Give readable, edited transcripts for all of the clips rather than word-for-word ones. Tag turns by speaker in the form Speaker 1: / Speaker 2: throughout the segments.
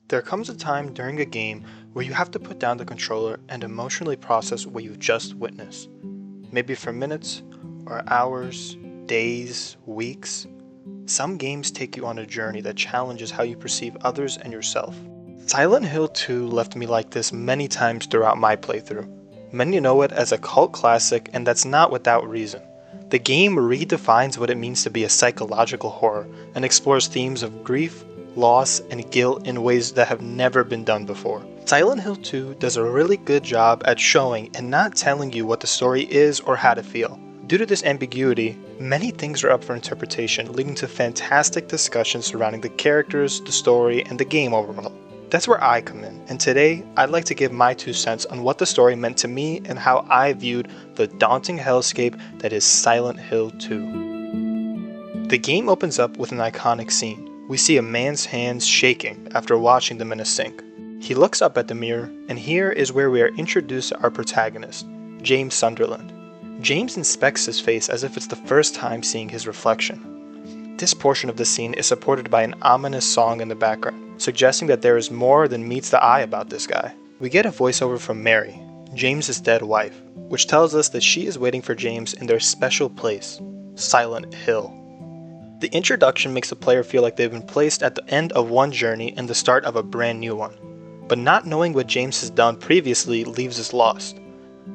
Speaker 1: There comes a time during a game where you have to put down the controller and emotionally process what you've just witnessed. Maybe for minutes, or hours, days, weeks. Some games take you on a journey that challenges how you perceive others and yourself. Silent Hill 2 left me like this many times throughout my playthrough. Many know it as a cult classic, and that's not without reason. The game redefines what it means to be a psychological horror and explores themes of grief, loss, and guilt in ways that have never been done before. Silent Hill 2 does a really good job at showing and not telling you what the story is or how to feel. Due to this ambiguity, many things are up for interpretation, leading to fantastic discussions surrounding the characters, the story, and the game overall. That's where I come in, and today I'd like to give my 2 cents on what the story meant to me and how I viewed the daunting hellscape that is Silent Hill 2. The game opens up with an iconic scene. We see a man's hands shaking after washing them in a sink. He looks up at the mirror, and here is where we are introduced to our protagonist, James Sunderland. James inspects his face as if it's the first time seeing his reflection. This portion of the scene is supported by an ominous song in the background, suggesting that there is more than meets the eye about this guy. We get a voiceover from Mary, James's dead wife, which tells us that she is waiting for James in their special place, Silent Hill. The introduction makes the player feel like they've been placed at the end of one journey and the start of a brand new one. But not knowing what James has done previously leaves us lost.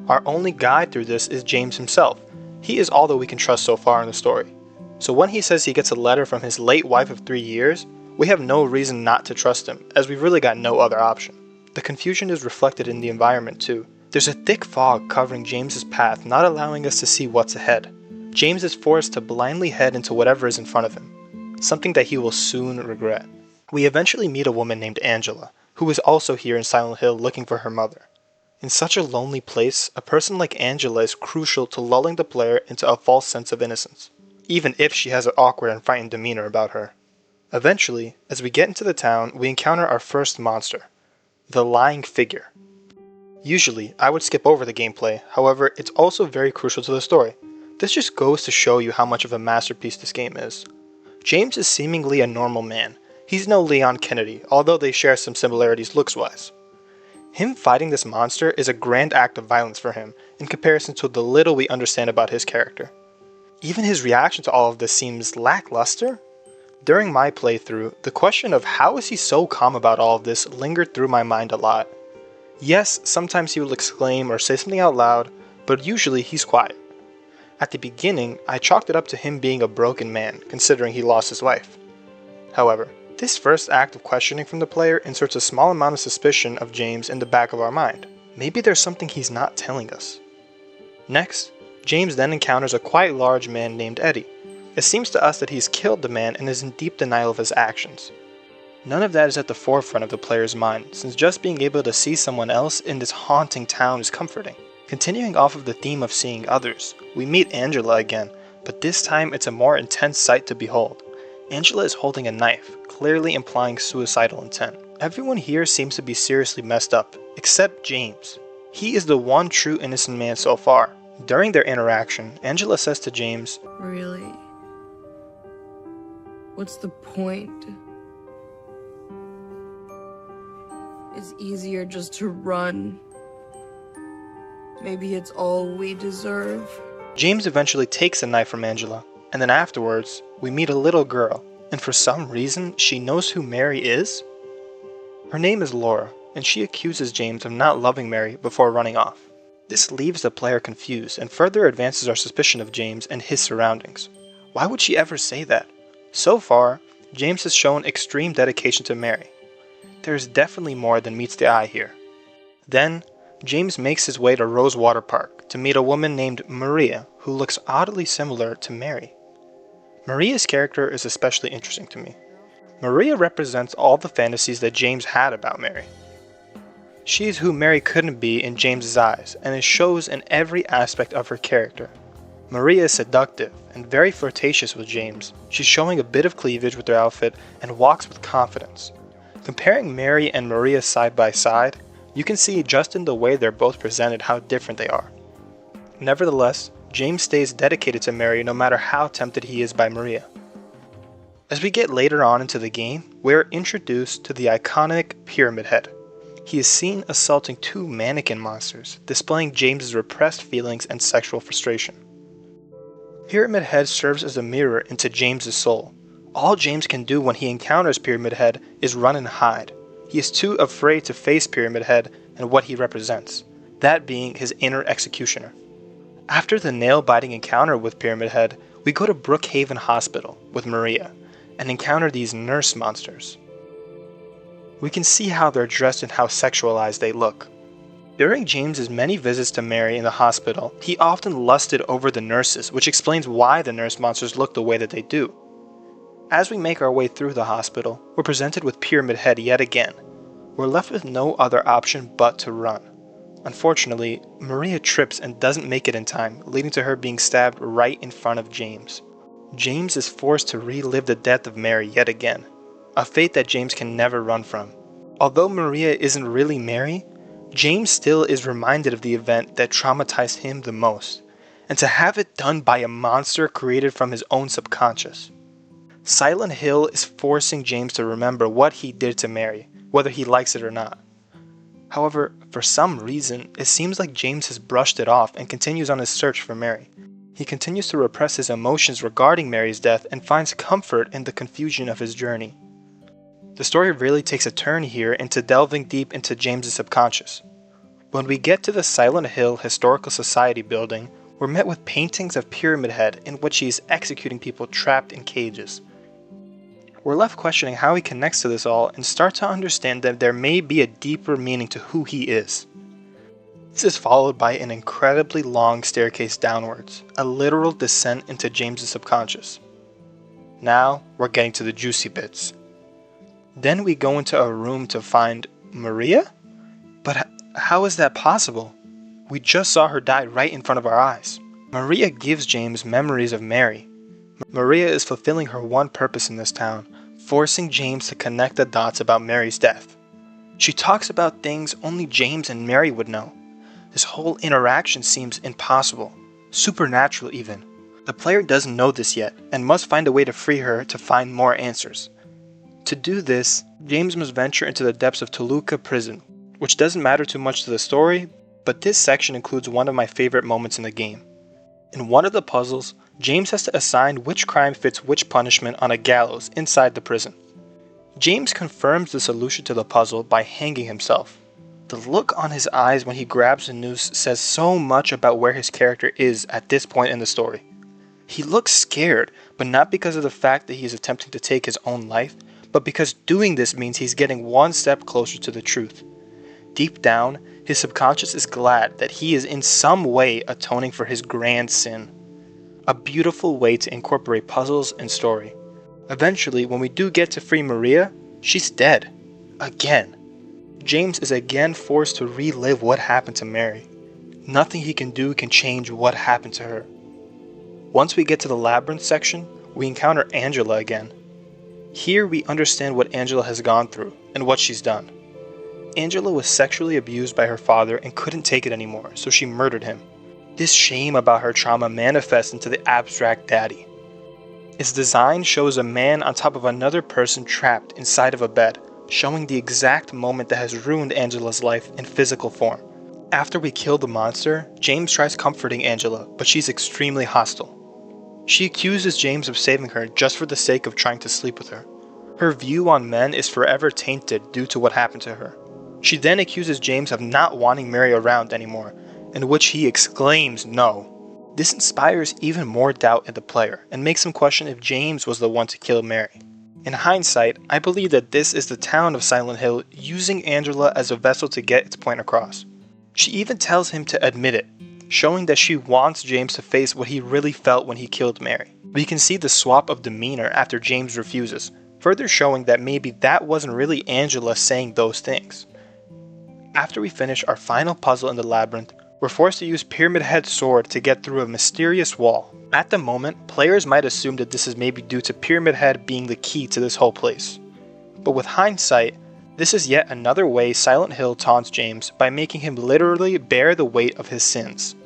Speaker 1: Our only guide through this is James himself. He is all that we can trust so far in the story. So when he says he gets a letter from his late wife of 3 years, we have no reason not to trust him, as we've really got no other option. The confusion is reflected in the environment too. There's a thick fog covering James's path, not allowing us to see what's ahead. James is forced to blindly head into whatever is in front of him, something that he will soon regret. We eventually meet a woman named Angela, who is also here in Silent Hill looking for her mother. In such a lonely place, a person like Angela is crucial to lulling the player into a false sense of innocence, even if she has an awkward and frightened demeanor about her. Eventually, as we get into the town, we encounter our first monster, the lying figure. Usually, I would skip over the gameplay, however, it's also very crucial to the story. This just goes to show you how much of a masterpiece this game is. James is seemingly a normal man. He's no Leon Kennedy, although they share some similarities looks-wise. Him fighting this monster is a grand act of violence for him, in comparison to the little we understand about his character. Even his reaction to all of this seems lackluster. During my playthrough, the question of how is he so calm about all of this lingered through my mind a lot. Yes, sometimes he will exclaim or say something out loud, but usually he's quiet. At the beginning, I chalked it up to him being a broken man, considering he lost his wife. However, this first act of questioning from the player inserts a small amount of suspicion of James in the back of our mind. Maybe there's something he's not telling us. Next, James then encounters a quite large man named Eddie. It seems to us that he's killed the man and is in deep denial of his actions. None of that is at the forefront of the player's mind, since just being able to see someone else in this haunting town is comforting. Continuing off of the theme of seeing others, we meet Angela again, but this time it's a more intense sight to behold. Angela is holding a knife, clearly implying suicidal intent. Everyone here seems to be seriously messed up, except James. He is the one true innocent man so far. During their interaction, Angela says to James,
Speaker 2: "Really? What's the point? It's easier just to run. Maybe it's all we deserve."
Speaker 1: James eventually takes the knife from Angela, and then afterwards, we meet a little girl, and for some reason, she knows who Mary is. Her name is Laura, and she accuses James of not loving Mary before running off. This leaves the player confused and further advances our suspicion of James and his surroundings. Why would she ever say that? So far, James has shown extreme dedication to Mary. There is definitely more than meets the eye here. Then, James makes his way to Rosewater Park to meet a woman named Maria who looks oddly similar to Mary. Maria's character is especially interesting to me. Maria represents all the fantasies that James had about Mary. She is who Mary couldn't be in James's eyes, and it shows in every aspect of her character. Maria is seductive and very flirtatious with James. She's showing a bit of cleavage with her outfit and walks with confidence. Comparing Mary and Maria side by side, you can see just in the way they're both presented how different they are. Nevertheless, James stays dedicated to Mary no matter how tempted he is by Maria. As we get later on into the game, we are introduced to the iconic Pyramid Head. He is seen assaulting two mannequin monsters, displaying James's repressed feelings and sexual frustration. Pyramid Head serves as a mirror into James's soul. All James can do when he encounters Pyramid Head is run and hide. He is too afraid to face Pyramid Head and what he represents, that being his inner executioner. After the nail-biting encounter with Pyramid Head, we go to Brookhaven Hospital with Maria and encounter these nurse monsters. We can see how they're dressed and how sexualized they look. During James's many visits to Mary in the hospital, he often lusted over the nurses, which explains why the nurse monsters look the way that they do. As we make our way through the hospital, we're presented with Pyramid Head yet again. We're left with no other option but to run. Unfortunately, Maria trips and doesn't make it in time, leading to her being stabbed right in front of James. James is forced to relive the death of Mary yet again, a fate that James can never run from. Although Maria isn't really Mary, James still is reminded of the event that traumatized him the most, and to have it done by a monster created from his own subconscious. Silent Hill is forcing James to remember what he did to Mary, whether he likes it or not. However, for some reason, it seems like James has brushed it off and continues on his search for Mary. He continues to repress his emotions regarding Mary's death and finds comfort in the confusion of his journey. The story really takes a turn here into delving deep into James's subconscious. When we get to the Silent Hill Historical Society building, we're met with paintings of Pyramid Head in which he is executing people trapped in cages. We're left questioning how he connects to this all and start to understand that there may be a deeper meaning to who he is. This is followed by an incredibly long staircase downwards, a literal descent into James's subconscious. Now we're getting to the juicy bits. Then we go into a room to find Maria? But how is that possible? We just saw her die right in front of our eyes. Maria gives James memories of Mary. Maria is fulfilling her one purpose in this town, forcing James to connect the dots about Mary's death. She talks about things only James and Mary would know. This whole interaction seems impossible, supernatural even. The player doesn't know this yet, and must find a way to free her to find more answers. To do this, James must venture into the depths of Toluca Prison, which doesn't matter too much to the story, but this section includes one of my favorite moments in the game. In one of the puzzles, James has to assign which crime fits which punishment on a gallows inside the prison. James confirms the solution to the puzzle by hanging himself. The look on his eyes when he grabs the noose says so much about where his character is at this point in the story. He looks scared, but not because of the fact that he is attempting to take his own life, but because doing this means he's getting one step closer to the truth. Deep down, his subconscious is glad that he is in some way atoning for his grand sin. A beautiful way to incorporate puzzles and story. Eventually, when we do get to free Maria, she's dead. Again. James is again forced to relive what happened to Mary. Nothing he can do can change what happened to her. Once we get to the labyrinth section, we encounter Angela again. Here we understand what Angela has gone through and what she's done. Angela was sexually abused by her father and couldn't take it anymore, so she murdered him. This shame about her trauma manifests into the abstract daddy. Its design shows a man on top of another person trapped inside of a bed, showing the exact moment that has ruined Angela's life in physical form. After we kill the monster, James tries comforting Angela, but she's extremely hostile. She accuses James of saving her just for the sake of trying to sleep with her. Her view on men is forever tainted due to what happened to her. She then accuses James of not wanting Mary around anymore, in which he exclaims no. This inspires even more doubt in the player, and makes him question if James was the one to kill Mary. In hindsight, I believe that this is the town of Silent Hill using Angela as a vessel to get its point across. She even tells him to admit it, showing that she wants James to face what he really felt when he killed Mary. We can see the swap of demeanor after James refuses, further showing that maybe that wasn't really Angela saying those things. After we finish our final puzzle in the labyrinth, we're forced to use Pyramid Head's sword to get through a mysterious wall. At the moment, players might assume that this is maybe due to Pyramid Head being the key to this whole place. But with hindsight, this is yet another way Silent Hill taunts James by making him literally bear the weight of his sins.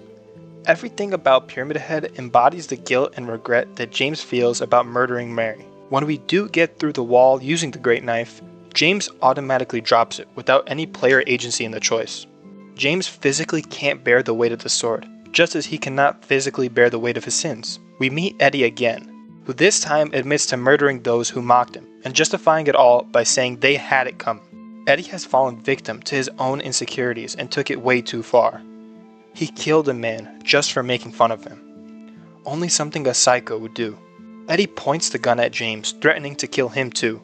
Speaker 1: Everything about Pyramid Head embodies the guilt and regret that James feels about murdering Mary. When we do get through the wall using the great knife, James automatically drops it without any player agency in the choice. James physically can't bear the weight of the sword, just as he cannot physically bear the weight of his sins. We meet Eddie again, who this time admits to murdering those who mocked him, and justifying it all by saying they had it coming. Eddie has fallen victim to his own insecurities and took it way too far. He killed a man just for making fun of him. Only something a psycho would do. Eddie points the gun at James, threatening to kill him too.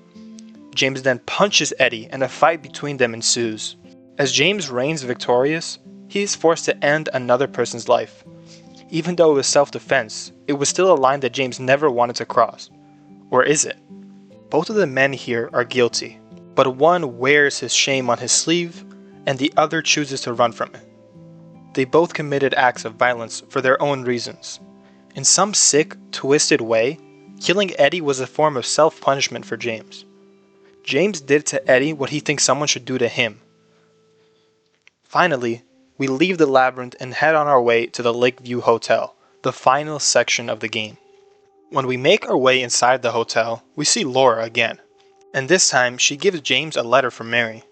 Speaker 1: James then punches Eddie and a fight between them ensues. As James reigns victorious, he is forced to end another person's life. Even though it was self-defense, it was still a line that James never wanted to cross. Or is it? Both of the men here are guilty, but one wears his shame on his sleeve and the other chooses to run from it. They both committed acts of violence for their own reasons. In some sick, twisted way, killing Eddie was a form of self-punishment for James. James did to Eddie what he thinks someone should do to him. Finally, we leave the labyrinth and head on our way to the Lakeview Hotel, the final section of the game. When we make our way inside the hotel, we see Laura again, and this time she gives James a letter from Mary,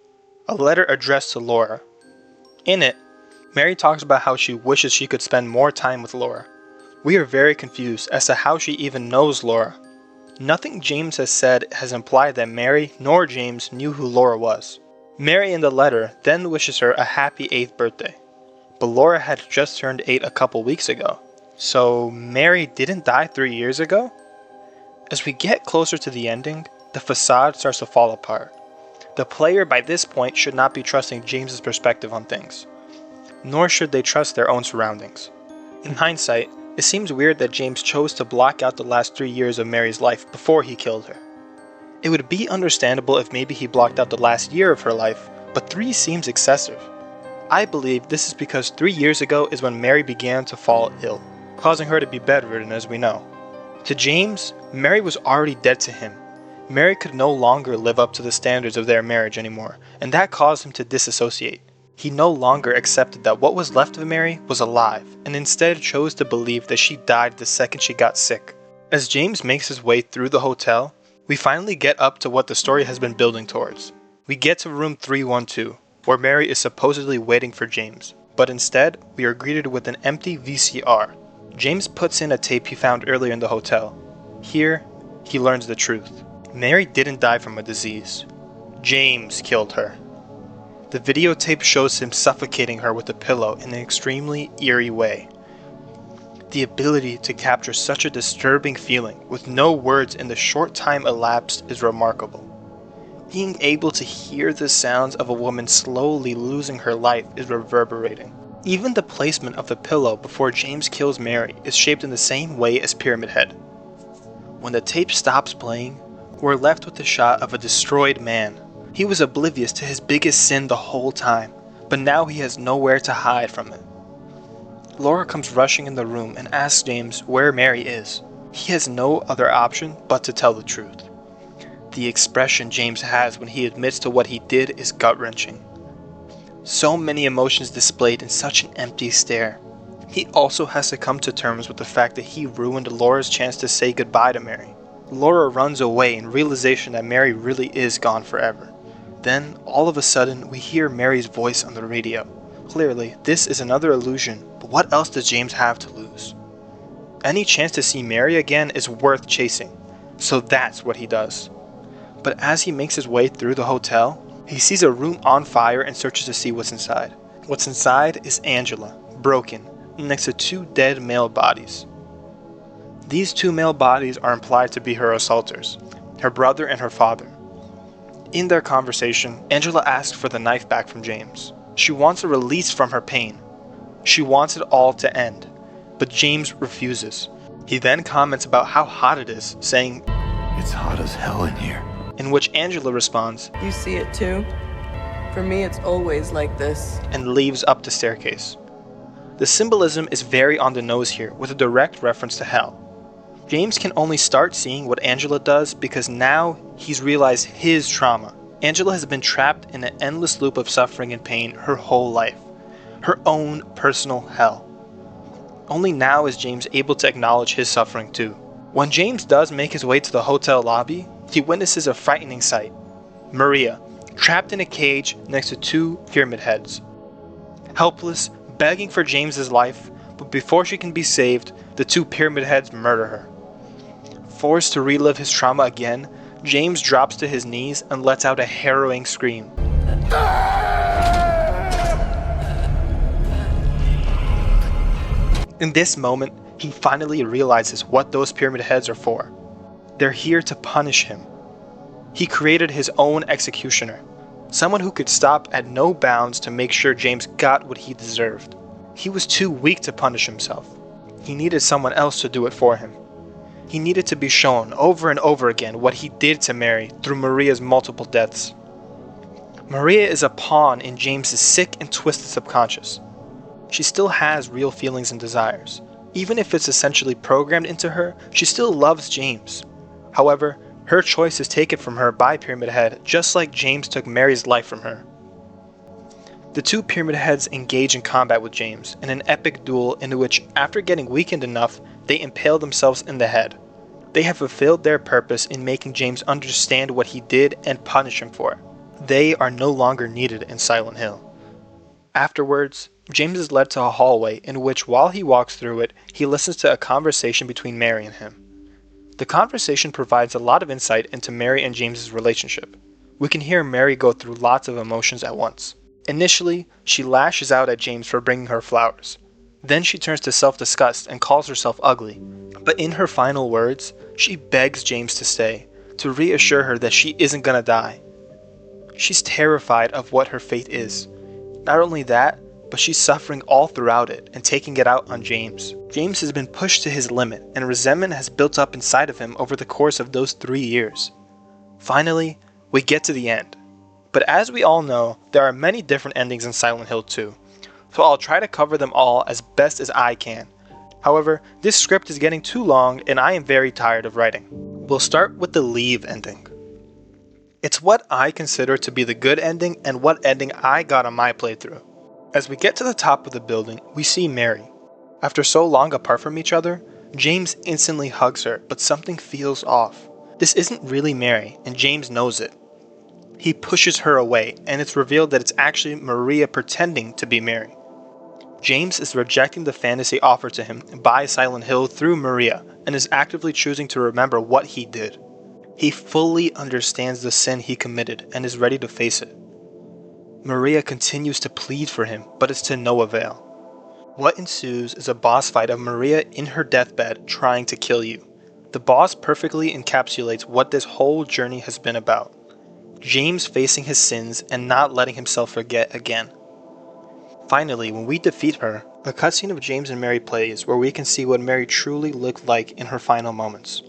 Speaker 1: a letter addressed to Laura. In it, Mary talks about how she wishes she could spend more time with Laura. We are very confused as to how she even knows Laura. Nothing James has said has implied that Mary nor James knew who Laura was. Mary in the letter then wishes her a happy 8th birthday, but Laura had just turned 8 a couple weeks ago. So Mary didn't die 3 years ago? As we get closer to the ending, the facade starts to fall apart. The player by this point should not be trusting James's perspective on things, nor should they trust their own surroundings. In hindsight, it seems weird that James chose to block out the last 3 years of Mary's life before he killed her. It would be understandable if maybe he blocked out the last year of her life, but 3 seems excessive. I believe this is because 3 years ago is when Mary began to fall ill, causing her to be bedridden as we know. To James, Mary was already dead to him. Mary could no longer live up to the standards of their marriage anymore, and that caused him to disassociate. He no longer accepted that what was left of Mary was alive, and instead chose to believe that she died the second she got sick. As James makes his way through the hotel, we finally get up to what the story has been building towards. We get to room 312, where Mary is supposedly waiting for James, but instead, we are greeted with an empty VCR. James puts in a tape he found earlier in the hotel. Here, he learns the truth. Mary didn't die from a disease. James killed her. The videotape shows him suffocating her with a pillow in an extremely eerie way. The ability to capture such a disturbing feeling with no words in the short time elapsed is remarkable. Being able to hear the sounds of a woman slowly losing her life is reverberating. Even the placement of the pillow before James kills Mary is shaped in the same way as Pyramid Head. When the tape stops playing, we're left with the shot of a destroyed man. He was oblivious to his biggest sin the whole time, but now he has nowhere to hide from it. Laura comes rushing in the room and asks James where Mary is. He has no other option but to tell the truth. The expression James has when he admits to what he did is gut-wrenching. So many emotions displayed in such an empty stare. He also has to come to terms with the fact that he ruined Laura's chance to say goodbye to Mary. Laura runs away in realization that Mary really is gone forever. Then, all of a sudden, we hear Mary's voice on the radio. Clearly, this is another illusion, but what else does James have to lose? Any chance to see Mary again is worth chasing, so that's what he does. But as he makes his way through the hotel, he sees a room on fire and searches to see what's inside. What's inside is Angela, broken, next to 2 dead male bodies. These 2 male bodies are implied to be her assaulters, her brother and her father. In their conversation, Angela asks for the knife back from James. She wants a release from her pain. She wants it all to end, but James refuses. He then comments about how hot it is, saying,
Speaker 3: "It's hot as hell in here."
Speaker 1: In which Angela responds,
Speaker 2: You see it too? For me, it's always like this.
Speaker 1: and leaves up the staircase. The symbolism is very on the nose here, with a direct reference to hell. James can only start seeing what Angela does because now he's realized his trauma. Angela has been trapped in an endless loop of suffering and pain her whole life. Her own personal hell. Only now is James able to acknowledge his suffering too. When James does make his way to the hotel lobby, he witnesses a frightening sight. Maria, trapped in a cage next to two pyramid heads. Helpless, begging for James's life, but before she can be saved, the two pyramid heads murder her. Forced to relive his trauma again, James drops to his knees and lets out a harrowing scream. In this moment, he finally realizes what those pyramid heads are for. They're here to punish him. He created his own executioner, someone who could stop at no bounds to make sure James got what he deserved. He was too weak to punish himself. He needed someone else to do it for him. He needed to be shown over and over again what he did to Mary through Maria's multiple deaths. Maria is a pawn in James's sick and twisted subconscious. She still has real feelings and desires. Even if it's essentially programmed into her, she still loves James. However, her choice is taken from her by Pyramid Head, just like James took Mary's life from her. The two Pyramid Heads engage in combat with James in an epic duel in which, after getting weakened enough, they impale themselves in the head. They have fulfilled their purpose in making James understand what he did and punish him for it. They are no longer needed in Silent Hill. Afterwards, James is led to a hallway in which, while he walks through it, he listens to a conversation between Mary and him. The conversation provides a lot of insight into Mary and James's relationship. We can hear Mary go through lots of emotions at once. Initially, she lashes out at James for bringing her flowers. Then she turns to self-disgust and calls herself ugly. But in her final words, she begs James to stay, to reassure her that she isn't gonna die. She's terrified of what her fate is. Not only that, but she's suffering all throughout it and taking it out on James. James has been pushed to his limit, and resentment has built up inside of him over the course of those 3 years. Finally, we get to the end. But as we all know, there are many different endings in Silent Hill 2, so I'll try to cover them all as best as I can. However, this script is getting too long and I am very tired of writing. We'll start with the leave ending. It's what I consider to be the good ending and what ending I got on my playthrough. As we get to the top of the building, we see Mary. After so long apart from each other, James instantly hugs her, but something feels off. This isn't really Mary, and James knows it. He pushes her away, and it's revealed that it's actually Maria pretending to be Mary. James is rejecting the fantasy offered to him by Silent Hill through Maria, and is actively choosing to remember what he did. He fully understands the sin he committed and is ready to face it. Maria continues to plead for him, but it's to no avail. What ensues is a boss fight of Maria in her deathbed trying to kill you. The boss perfectly encapsulates what this whole journey has been about. James facing his sins and not letting himself forget again. Finally, when we defeat her, a cutscene of James and Mary plays where we can see what Mary truly looked like in her final moments.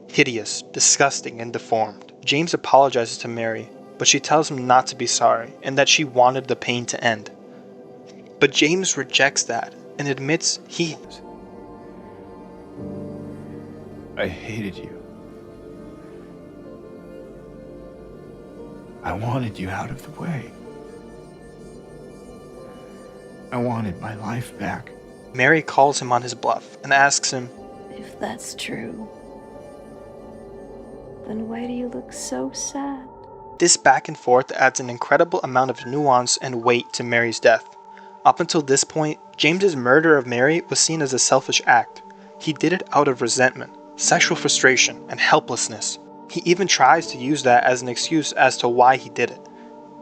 Speaker 1: Hideous, disgusting, and deformed. James apologizes to Mary, but she tells him not to be sorry and that she wanted the pain to end. But James rejects that and admits
Speaker 3: I hated you. I wanted you out of the way. I wanted my life back.
Speaker 1: Mary calls him on his bluff and asks him,
Speaker 2: If that's true, then why do you look so sad?
Speaker 1: This back and forth adds an incredible amount of nuance and weight to Mary's death. Up until this point, James's murder of Mary was seen as a selfish act. He did it out of resentment, sexual frustration, and helplessness. He even tries to use that as an excuse as to why he did it.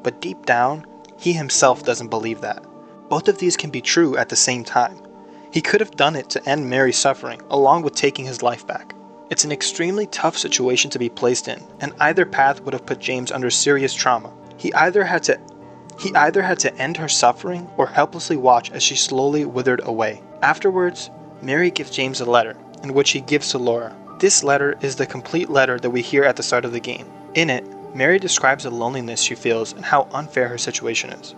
Speaker 1: But deep down, he himself doesn't believe that. Both of these can be true at the same time. He could have done it to end Mary's suffering, along with taking his life back. It's an extremely tough situation to be placed in, and either path would have put James under serious trauma. He either had to end her suffering or helplessly watch as she slowly withered away. Afterwards, Mary gives James a letter, in which he gives to Laura. This letter is the complete letter that we hear at the start of the game. In it, Mary describes the loneliness she feels and how unfair her situation is.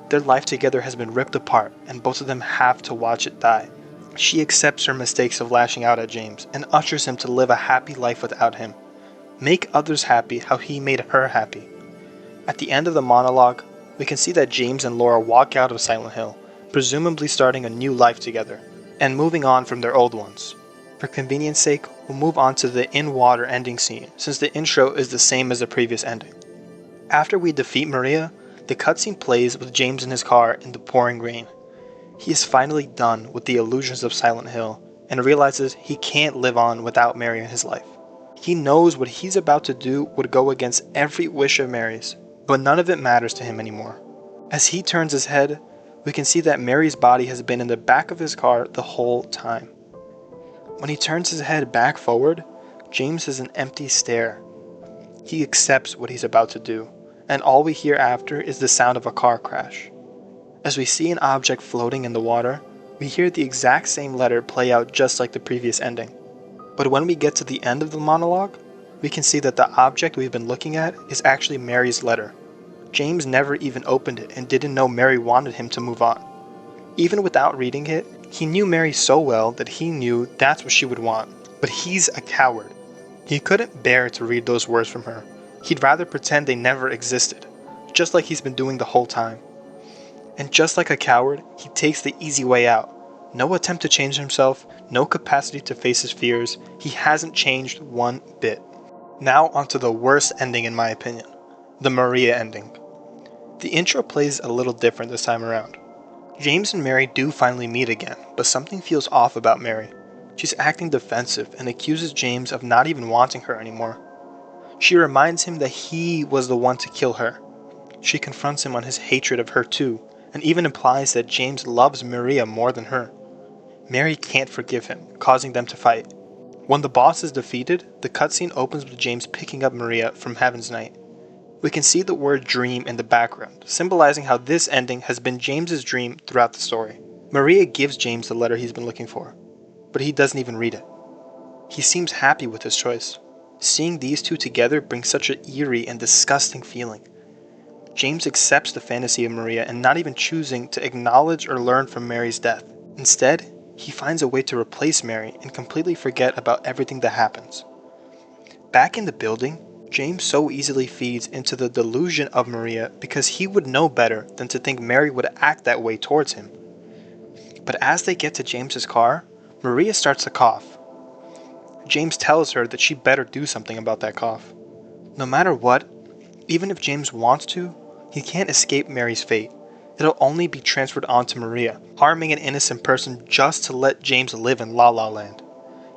Speaker 1: Their life together has been ripped apart, and both of them have to watch it die. She accepts her mistakes of lashing out at James and ushers him to live a happy life without him. Make others happy how he made her happy. At the end of the monologue, we can see that James and Laura walk out of Silent Hill, presumably starting a new life together, and moving on from their old ones. For convenience sake, we'll move on to the in-water ending scene, since the intro is the same as the previous ending. After we defeat Maria, the cutscene plays with James in his car in the pouring rain. He is finally done with the illusions of Silent Hill and realizes he can't live on without Mary in his life. He knows what he's about to do would go against every wish of Mary's, but none of it matters to him anymore. As he turns his head, we can see that Mary's body has been in the back of his car the whole time. When he turns his head back forward, James has an empty stare. He accepts what he's about to do, and all we hear after is the sound of a car crash. As we see an object floating in the water, we hear the exact same letter play out just like the previous ending. But when we get to the end of the monologue, we can see that the object we've been looking at is actually Mary's letter. James never even opened it and didn't know Mary wanted him to move on. Even without reading it, he knew Mary so well that he knew that's what she would want. But he's a coward. He couldn't bear to read those words from her. He'd rather pretend they never existed, just like he's been doing the whole time. And just like a coward, he takes the easy way out. No attempt to change himself, no capacity to face his fears. He hasn't changed one bit. Now onto the worst ending in my opinion, the Maria ending. The intro plays a little different this time around. James and Mary do finally meet again, but something feels off about Mary. She's acting defensive and accuses James of not even wanting her anymore. She reminds him that he was the one to kill her. She confronts him on his hatred of her too, and even implies that James loves Maria more than her. Mary can't forgive him, causing them to fight. When the boss is defeated, the cutscene opens with James picking up Maria from Heaven's Night. We can see the word dream in the background, symbolizing how this ending has been James's dream throughout the story. Maria gives James the letter he's been looking for, but he doesn't even read it. He seems happy with his choice. Seeing these two together brings such an eerie and disgusting feeling. James accepts the fantasy of Maria and not even choosing to acknowledge or learn from Mary's death. Instead, he finds a way to replace Mary and completely forget about everything that happens. Back in the building, James so easily feeds into the delusion of Maria because he would know better than to think Mary would act that way towards him. But as they get to James's car, Maria starts to cough. James tells her that she better do something about that cough. No matter what, even if James wants to, he can't escape Mary's fate. It'll only be transferred onto Maria, harming an innocent person just to let James live in La La Land.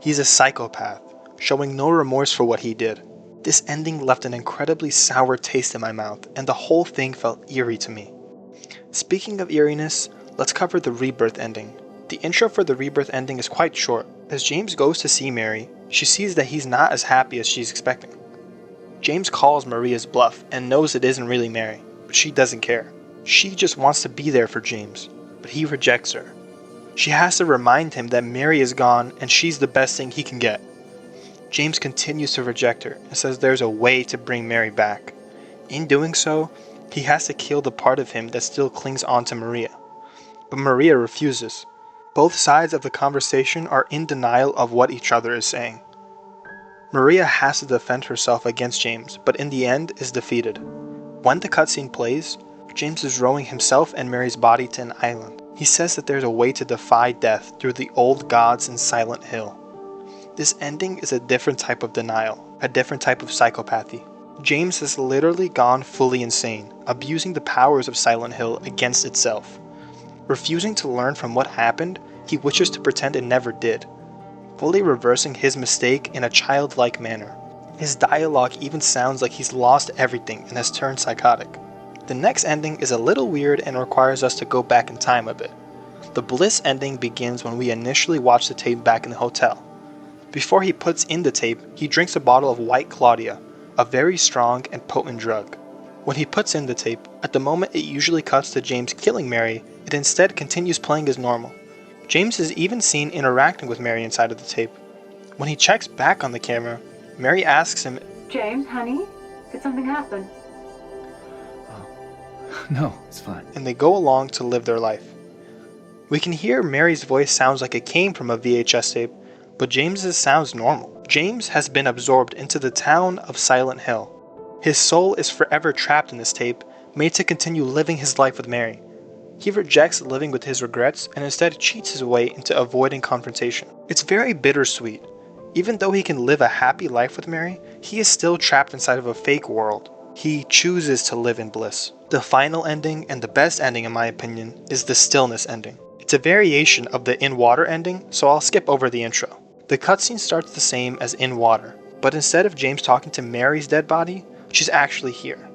Speaker 1: He's a psychopath, showing no remorse for what he did. This ending left an incredibly sour taste in my mouth, and the whole thing felt eerie to me. Speaking of eeriness, let's cover the Rebirth ending. The intro for the Rebirth ending is quite short. As James goes to see Mary, she sees that he's not as happy as she's expecting. James calls Maria's bluff and knows it isn't really Mary, but she doesn't care. She just wants to be there for James, but he rejects her. She has to remind him that Mary is gone and she's the best thing he can get. James continues to reject her and says there's a way to bring Mary back. In doing so, he has to kill the part of him that still clings on to Maria. But Maria refuses. Both sides of the conversation are in denial of what each other is saying. Maria has to defend herself against James, but in the end is defeated. When the cutscene plays, James is rowing himself and Mary's body to an island. He says that there's a way to defy death through the old gods in Silent Hill. This ending is a different type of denial, a different type of psychopathy. James has literally gone fully insane, abusing the powers of Silent Hill against itself. Refusing to learn from what happened, he wishes to pretend it never did, fully reversing his mistake in a childlike manner. His dialogue even sounds like he's lost everything and has turned psychotic. The next ending is a little weird and requires us to go back in time a bit. The Bliss ending begins when we initially watch the tape back in the hotel. Before he puts in the tape, he drinks a bottle of White Claudia, a very strong and potent drug. When he puts in the tape, at the moment it usually cuts to James killing Mary, it instead continues playing as normal. James is even seen interacting with Mary inside of the tape. When he checks back on the camera, Mary asks him,
Speaker 4: "James, honey, did something happen?"
Speaker 3: No, it's fine.
Speaker 1: and they go along to live their life. We can hear Mary's voice sounds like it came from a VHS tape, but James's sounds normal. James has been absorbed into the town of Silent Hill. His soul is forever trapped in this tape, made to continue living his life with Mary. He rejects living with his regrets and instead cheats his way into avoiding confrontation. It's very bittersweet. Even though he can live a happy life with Mary, he is still trapped inside of a fake world. He chooses to live in bliss. The final ending, and the best ending in my opinion, is the stillness ending. It's a variation of the in water ending, so I'll skip over the intro. The cutscene starts the same as in water, but instead of James talking to Mary's dead body, she's actually here.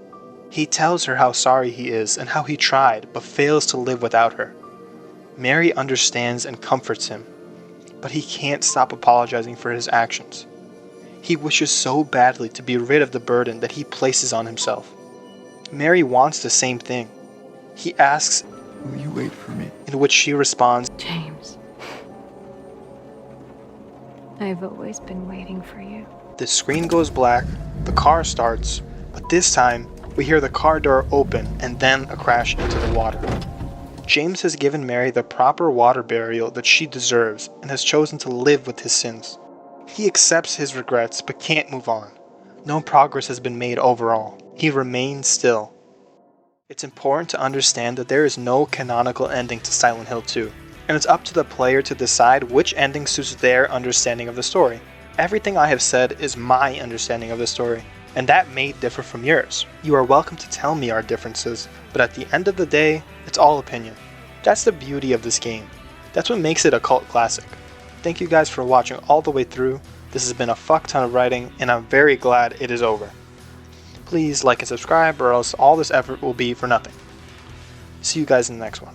Speaker 1: He tells her how sorry he is and how he tried but fails to live without her. Mary understands and comforts him, but he can't stop apologizing for his actions. He wishes so badly to be rid of the burden that he places on himself. Mary wants the same thing. He asks,
Speaker 3: Will you wait for me?
Speaker 1: in which she responds,
Speaker 5: James, I've always been waiting for you.
Speaker 1: the screen goes black, the car starts, but this time we hear the car door open and then a crash into the water. James has given Mary the proper water burial that she deserves and has chosen to live with his sins. He accepts his regrets but can't move on. No progress has been made overall. He remains still. It's important to understand that there is no canonical ending to Silent Hill 2, and it's up to the player to decide which ending suits their understanding of the story. Everything I have said is my understanding of the story, and that may differ from yours. You are welcome to tell me our differences, but at the end of the day, it's all opinion. That's the beauty of this game. That's what makes it a cult classic. Thank you guys for watching all the way through. This has been a fuck ton of writing, and I'm very glad it is over. Please like and subscribe, or else all this effort will be for nothing. See you guys in the next one.